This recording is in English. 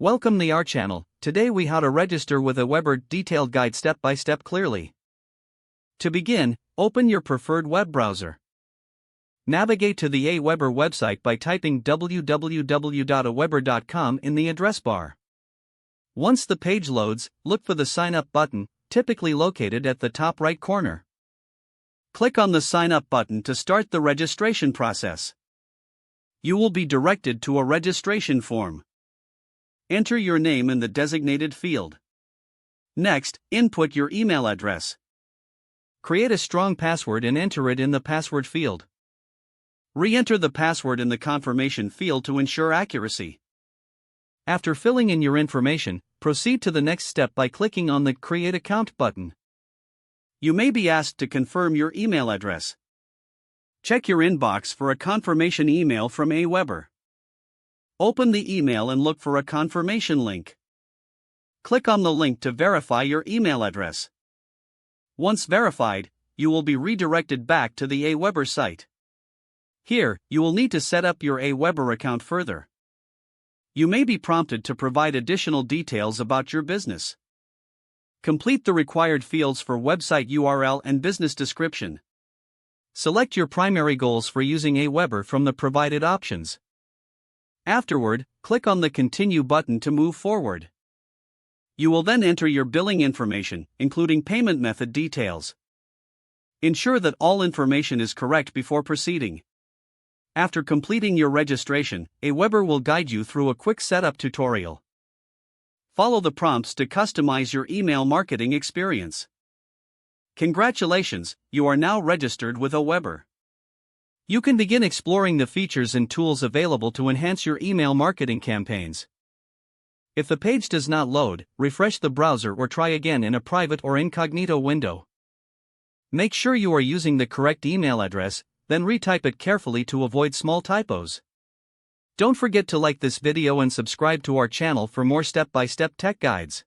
Welcome to our channel. Today we how to register with AWeber detailed guide step by step clearly. To begin, open your preferred web browser. Navigate to the AWeber website by typing www.aweber.com in the address bar. Once the page loads, look for the Sign Up button, typically located at the top right corner. Click on the Sign Up button to start the registration process. You will be directed to a registration form. Enter your name in the designated field. Next, input your email address. Create a strong password and enter it in the password field. Re-enter the password in the confirmation field to ensure accuracy. After filling in your information, proceed to the next step by clicking on the Create Account button. You may be asked to confirm your email address. Check your inbox for a confirmation email from AWeber. Open the email and look for a confirmation link. Click on the link to verify your email address. Once verified, you will be redirected back to the AWeber site. Here, you will need to set up your AWeber account further. You may be prompted to provide additional details about your business. Complete the required fields for website URL and business description. Select your primary goals for using AWeber from the provided options. Afterward, click on the Continue button to move forward. You will then enter your billing information, including payment method details. Ensure that all information is correct before proceeding. After completing your registration, AWeber will guide you through a quick setup tutorial. Follow the prompts to customize your email marketing experience. Congratulations, you are now registered with AWeber. You can begin exploring the features and tools available to enhance your email marketing campaigns. If the page does not load, refresh the browser or try again in a private or incognito window. Make sure you are using the correct email address, then retype it carefully to avoid small typos. Don't forget to like this video and subscribe to our channel for more step-by-step tech guides.